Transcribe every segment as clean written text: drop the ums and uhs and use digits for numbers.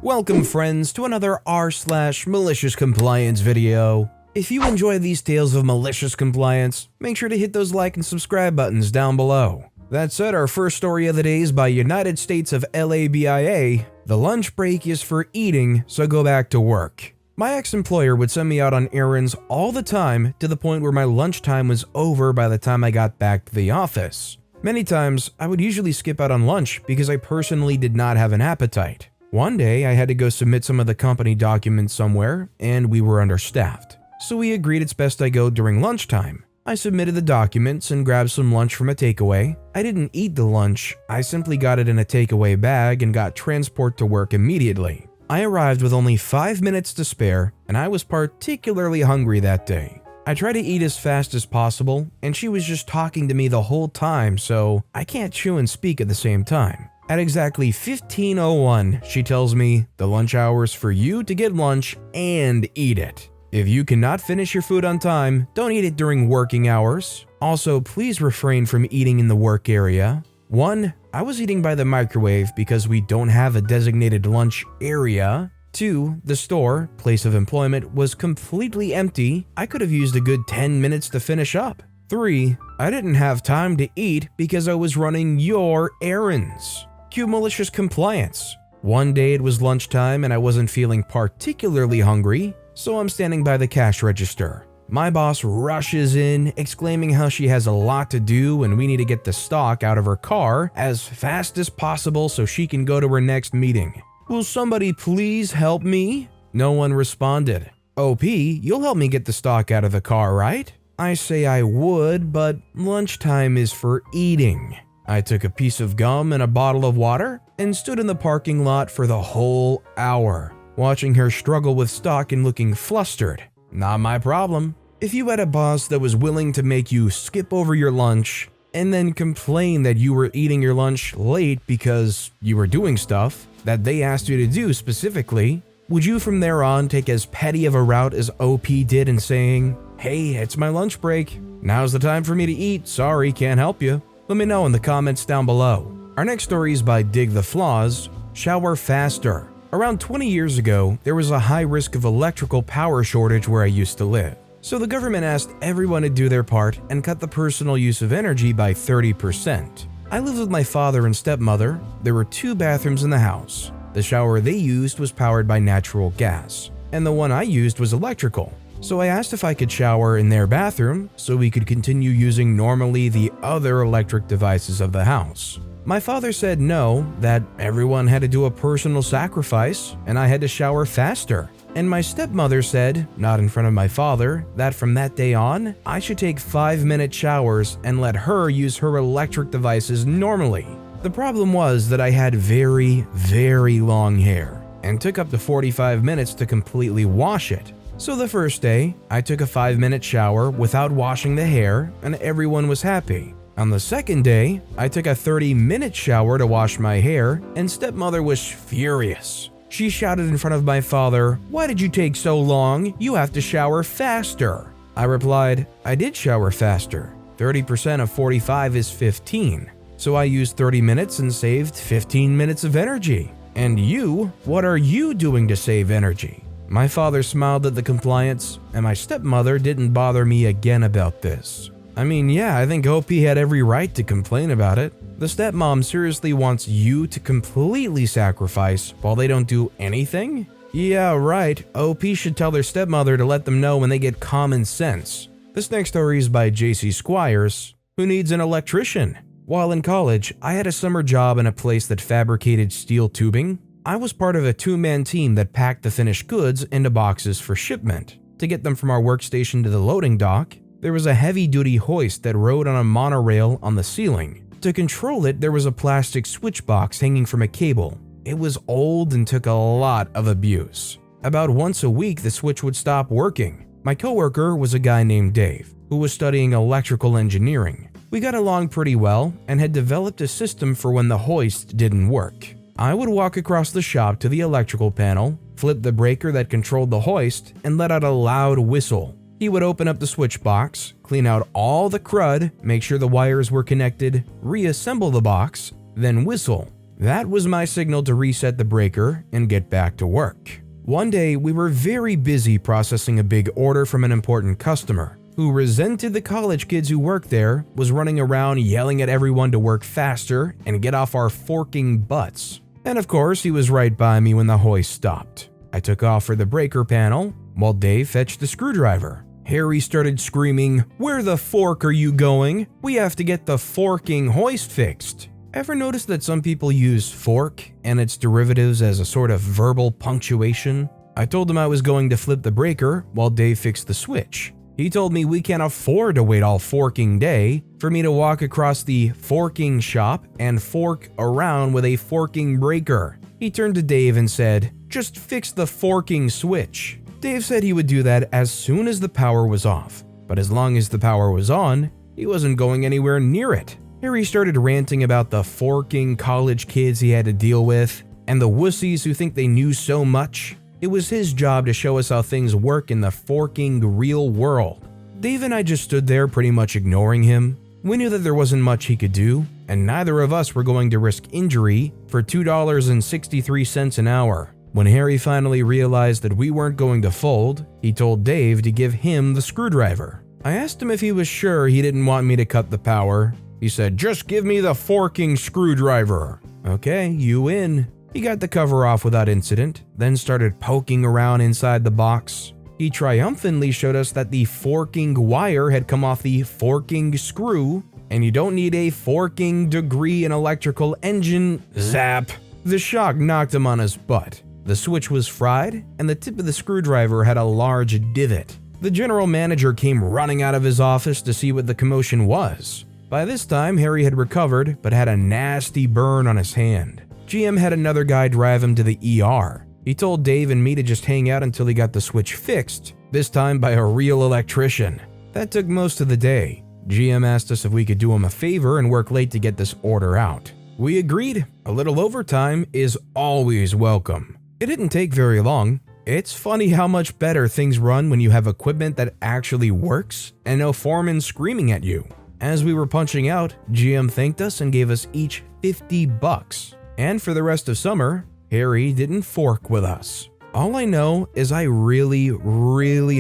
Welcome friends to another r/MaliciousCompliance video. If you enjoy these tales of malicious compliance, make sure to hit those like and subscribe buttons down below. That said, our first story of the day is by United States of LABIA. The lunch break is for eating, so go back to work. My ex-employer would send me out on errands all the time to the point where my lunchtime was over by the time I got back to the office. Many times, I would usually skip out on lunch because I personally did not have an appetite. One day, I had to go submit some of the company documents somewhere, and we were understaffed. So we agreed it's best I go during lunchtime. I submitted the documents and grabbed some lunch from a takeaway. I didn't eat the lunch, I simply got it in a takeaway bag and got transport to work immediately. I arrived with only 5 minutes to spare, and I was particularly hungry that day. I tried to eat as fast as possible, and she was just talking to me the whole time, so I can't chew and speak at the same time. At exactly 15:01, she tells me, "The lunch hour is for you to get lunch and eat it. If you cannot finish your food on time, don't eat it during working hours. Also, please refrain from eating in the work area." 1. I was eating by the microwave because we don't have a designated lunch area. 2. The store, place of employment, was completely empty. I could have used a good 10 minutes to finish up. 3. I didn't have time to eat because I was running your errands. Cue malicious compliance. One day it was lunchtime and I wasn't feeling particularly hungry, so I'm standing by the cash register. My boss rushes in, exclaiming how she has a lot to do and we need to get the stock out of her car as fast as possible so she can go to her next meeting. "Will somebody please help me?" No one responded. "OP, you'll help me get the stock out of the car, right?" I say I would, but lunchtime is for eating. I took a piece of gum and a bottle of water and stood in the parking lot for the whole hour, watching her struggle with stock and looking flustered. Not my problem. If you had a boss that was willing to make you skip over your lunch and then complain that you were eating your lunch late because you were doing stuff that they asked you to do specifically, would you from there on take as petty of a route as OP did in saying, "Hey, it's my lunch break. Now's the time for me to eat. Sorry, can't help you"? Let me know in the comments down below. Our next story is by Dig the Flaws. Shower faster. Around 20 years ago, there was a high risk of electrical power shortage where I used to live. So the government asked everyone to do their part and cut the personal use of energy by 30%. I lived with my father and stepmother. There were 2 bathrooms in the house. The shower they used was powered by natural gas, and the one I used was electrical. So I asked if I could shower in their bathroom so we could continue using normally the other electric devices of the house. My father said no, that everyone had to do a personal sacrifice and I had to shower faster. And my stepmother said, not in front of my father, that from that day on, I should take 5-minute showers and let her use her electric devices normally. The problem was that I had very, very long hair and took up to 45 minutes to completely wash it. So the first day, I took a 5-minute shower without washing the hair and everyone was happy. On the second day, I took a 30-minute shower to wash my hair and stepmother was furious. She shouted in front of my father, "Why did you take so long? You have to shower faster." I replied, "I did shower faster. 30% of 45 is 15. So I used 30 minutes and saved 15 minutes of energy. And you, what are you doing to save energy?" My father smiled at the compliance, and my stepmother didn't bother me again about this. I mean, yeah, I think OP had every right to complain about it. The stepmom seriously wants you to completely sacrifice while they don't do anything? Yeah, right, OP should tell their stepmother to let them know when they get common sense. This next story is by JC Squires. Who needs an electrician? While in college, I had a summer job in a place that fabricated steel tubing. I was part of a 2-man team that packed the finished goods into boxes for shipment. To get them from our workstation to the loading dock, there was a heavy-duty hoist that rode on a monorail on the ceiling. To control it, there was a plastic switch box hanging from a cable. It was old and took a lot of abuse. About once a week, the switch would stop working. My coworker was a guy named Dave, who was studying electrical engineering. We got along pretty well and had developed a system for when the hoist didn't work. I would walk across the shop to the electrical panel, flip the breaker that controlled the hoist, and let out a loud whistle. He would open up the switch box, clean out all the crud, make sure the wires were connected, reassemble the box, then whistle. That was my signal to reset the breaker and get back to work. One day, we were very busy processing a big order from an important customer who resented the college kids who worked there, was running around yelling at everyone to work faster and get off our forking butts. And of course, he was right by me when the hoist stopped. I took off for the breaker panel while Dave fetched the screwdriver. Harry started screaming, "Where the fork are you going? We have to get the forking hoist fixed." Ever notice that some people use fork and its derivatives as a sort of verbal punctuation? I told him I was going to flip the breaker while Dave fixed the switch. He told me we can't afford to wait all forking day for me to walk across the forking shop and fork around with a forking breaker. He turned to Dave and said, "Just fix the forking switch." Dave said he would do that as soon as the power was off, but as long as the power was on, he wasn't going anywhere near it. Harry started ranting about the forking college kids he had to deal with and the wussies who think they knew so much. It was his job to show us how things work in the forking real world. Dave and I just stood there pretty much ignoring him. We knew that there wasn't much he could do, and neither of us were going to risk injury for $2.63 an hour. When Harry finally realized that we weren't going to fold, he told Dave to give him the screwdriver. I asked him if he was sure he didn't want me to cut the power. He said, "Just give me the forking screwdriver." Okay, you win. He got the cover off without incident, then started poking around inside the box. He triumphantly showed us that the forking wire had come off the forking screw, and you don't need a forking degree in electrical engine. Zap! The shock knocked him on his butt. The switch was fried, and the tip of the screwdriver had a large divot. The general manager came running out of his office to see what the commotion was. By this time, Harry had recovered, but had a nasty burn on his hand. GM had another guy drive him to the ER. He told Dave and me to just hang out until he got the switch fixed, this time by a real electrician. That took most of the day. GM asked us if we could do him a favor and work late to get this order out. We agreed. A little overtime is always welcome. It didn't take very long. It's funny how much better things run when you have equipment that actually works and no foreman screaming at you. As we were punching out, GM thanked us and gave us each $50. And for the rest of summer, Harry didn't fork with us. All I know is I really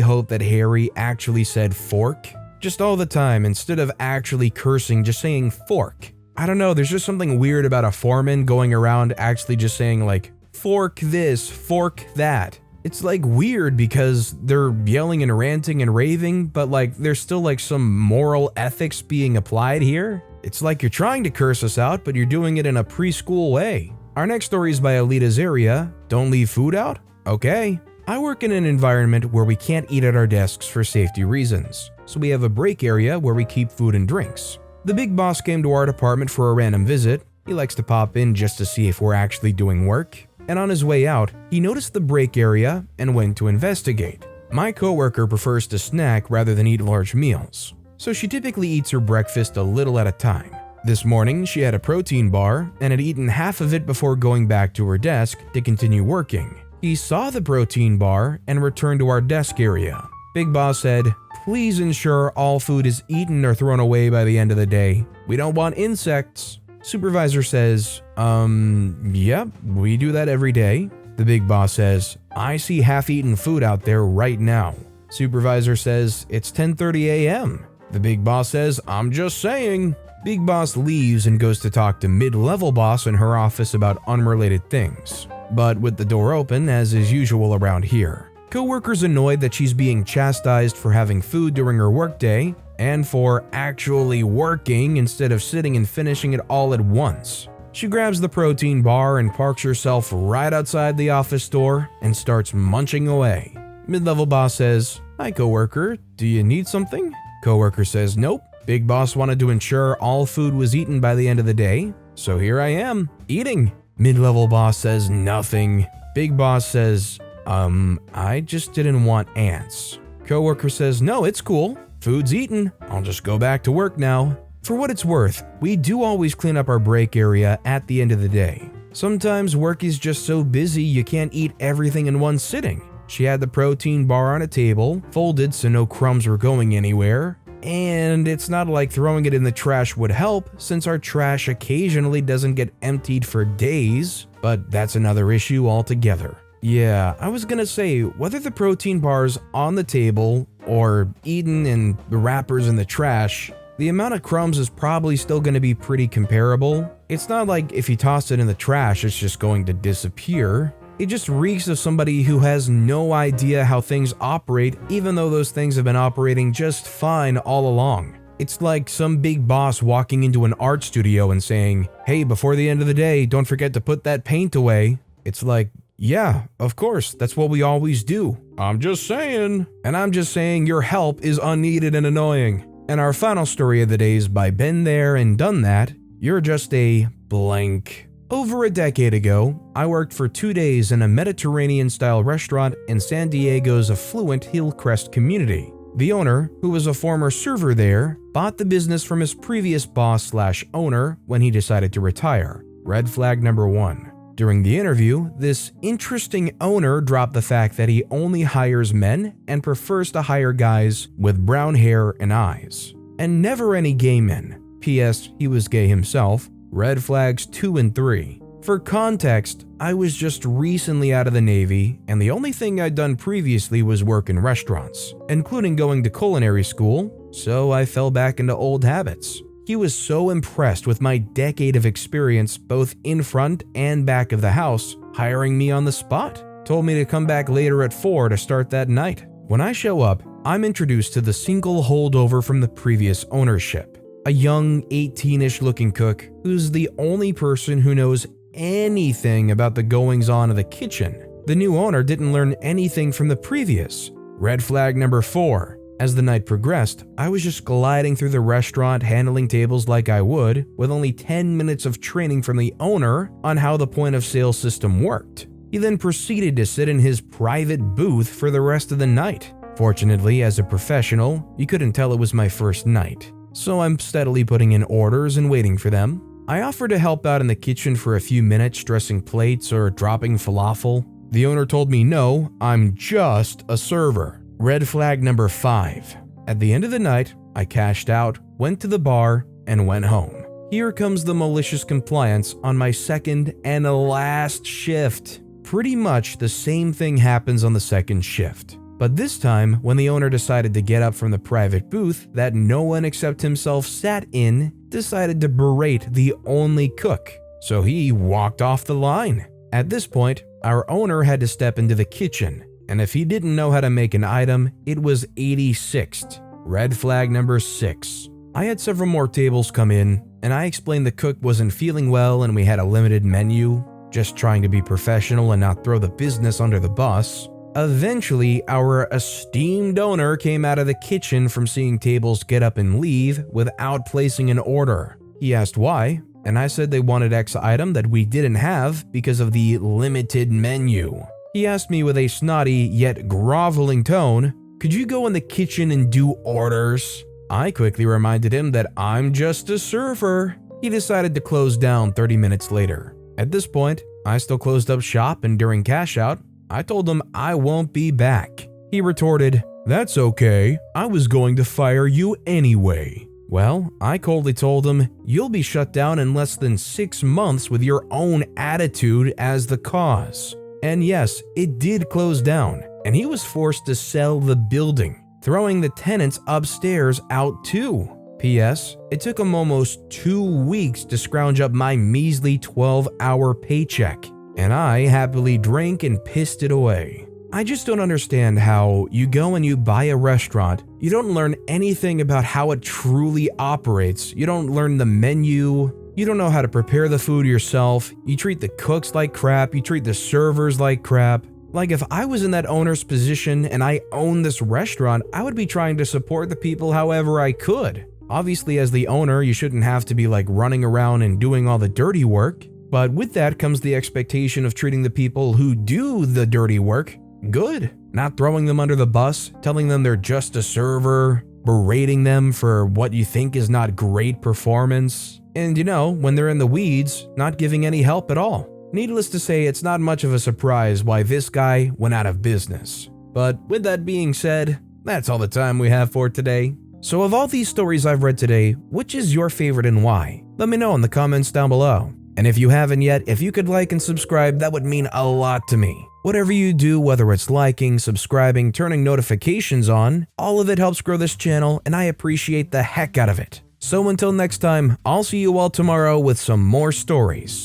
hope that Harry actually said fork just all the time instead of actually cursing, just saying fork. I don't know, there's just something weird about a foreman going around actually just saying like, fork this, fork that. It's like weird because they're yelling and ranting and raving, but like there's still like some moral ethics being applied here. It's like you're trying to curse us out, but you're doing it in a preschool way. Our next story is by Alita's Area. Don't leave food out? Okay. I work in an environment where we can't eat at our desks for safety reasons, so we have a break area where we keep food and drinks. The big boss came to our department for a random visit. He likes to pop in just to see if we're actually doing work. And on his way out, he noticed the break area and went to investigate. My coworker prefers to snack rather than eat large meals, so she typically eats her breakfast a little at a time. This morning, she had a protein bar and had eaten half of it before going back to her desk to continue working. He saw the protein bar and returned to our desk area. Big Boss said, "Please ensure all food is eaten or thrown away by the end of the day. We don't want insects." Supervisor says, yep, we do that every day. The big boss says, "I see half-eaten food out there right now." Supervisor says, "It's 10:30 a.m. The big boss says, "I'm just saying." Big boss leaves and goes to talk to mid-level boss in her office about unrelated things, but with the door open as is usual around here. Coworkers annoyed that she's being chastised for having food during her workday and for actually working instead of sitting and finishing it all at once. She grabs the protein bar and parks herself right outside the office door and starts munching away. Mid-level boss says, "Hi coworker, do you need something?" Coworker says, "Nope. Big boss wanted to ensure all food was eaten by the end of the day, so here I am, eating." Mid-level boss says nothing. Big boss says, I just didn't want ants." Coworker says, "No, it's cool. Food's eaten. I'll just go back to work now." For what it's worth, we do always clean up our break area at the end of the day. Sometimes work is just so busy you can't eat everything in one sitting. She had the protein bar on a table, folded so no crumbs were going anywhere, And it's not like throwing it in the trash would help, since our trash occasionally doesn't get emptied for days, but that's another issue altogether. Yeah, I was gonna say, whether the protein bar's on the table or eaten in the wrappers in the trash, the amount of crumbs is probably still gonna be pretty comparable. It's not like if you toss it in the trash, it's just going to disappear. It just reeks of somebody who has no idea how things operate, even though those things have been operating just fine all along. It's like some big boss walking into an art studio and saying, "Hey, before the end of the day, don't forget to put that paint away." It's like, yeah, of course, that's what we always do. I'm just saying. And I'm just saying your help is unneeded and annoying. And our final story of the day is by Been There and Done That. You're just a blank. Over a decade ago, I worked for 2 days in a Mediterranean-style restaurant in San Diego's affluent Hillcrest community. The owner, who was a former server there, bought the business from his previous boss/owner when he decided to retire. Red flag number 1. During the interview, this interesting owner dropped the fact that he only hires men and prefers to hire guys with brown hair and eyes, and never any gay men. P.S. He was gay himself. Red flags 2 and 3. For context, I was just recently out of the Navy, and the only thing I'd done previously was work in restaurants, including going to culinary school, so I fell back into old habits. He was so impressed with my decade of experience both in front and back of the house, hiring me on the spot. Told me to come back later at 4 to start that night. When I show up, I'm introduced to the single holdover from the previous ownership. A young 18-ish looking cook who's the only person who knows anything about the goings-on of the kitchen. The new owner didn't learn anything from the previous. Red flag number 4. As the night progressed, I was just gliding through the restaurant handling tables like I would, with only 10 minutes of training from the owner on how the point of sale system worked. He then proceeded to sit in his private booth for the rest of the night. Fortunately, as a professional, you couldn't tell it was my first night. So I'm steadily putting in orders and waiting for them. I offered to help out in the kitchen for a few minutes dressing plates or dropping falafel. The owner told me no, I'm just a server. Red flag number 5. At the end of the night, I cashed out, went to the bar, and went home. Here comes the malicious compliance on my second and last shift. Pretty much the same thing happens on the second shift. But this time, when the owner decided to get up from the private booth that no one except himself sat in, decided to berate the only cook. So he walked off the line. At this point, our owner had to step into the kitchen, and if he didn't know how to make an item, it was 86th. Red flag number 6. I had several more tables come in, and I explained the cook wasn't feeling well and we had a limited menu, just trying to be professional and not throw the business under the bus. Eventually, our esteemed owner came out of the kitchen from seeing tables get up and leave without placing an order. He asked why, and I said they wanted X item that we didn't have because of the limited menu. He asked me with a snotty yet groveling tone, "Could you go in the kitchen and do orders?" I quickly reminded him that I'm just a server. He decided to close down 30 minutes later. At this point, I still closed up shop, and during cash out, I told him I won't be back. He retorted, "That's okay, I was going to fire you anyway." Well, I coldly told him, "You'll be shut down in less than 6 months with your own attitude as the cause." And yes, it did close down, and he was forced to sell the building, throwing the tenants upstairs out too. P.S. It took him almost 2 weeks to scrounge up my measly 12-hour paycheck, and I happily drank and pissed it away. I just don't understand how you go and you buy a restaurant, you don't learn anything about how it truly operates, you don't learn the menu, you don't know how to prepare the food yourself, you treat the cooks like crap, you treat the servers like crap. Like if I was in that owner's position and I owned this restaurant, I would be trying to support the people however I could. Obviously, as the owner, you shouldn't have to be like running around and doing all the dirty work. But with that comes the expectation of treating the people who do the dirty work good, not throwing them under the bus, telling them they're just a server, berating them for what you think is not great performance, and when they're in the weeds, not giving any help at all. Needless to say, it's not much of a surprise why this guy went out of business. But with that being said, that's all the time we have for today. So of all these stories I've read today, which is your favorite and why? Let me know in the comments down below. And if you haven't yet, if you could like and subscribe, that would mean a lot to me. Whatever you do, whether it's liking, subscribing, turning notifications on, all of it helps grow this channel and I appreciate the heck out of it. So until next time, I'll see you all tomorrow with some more stories.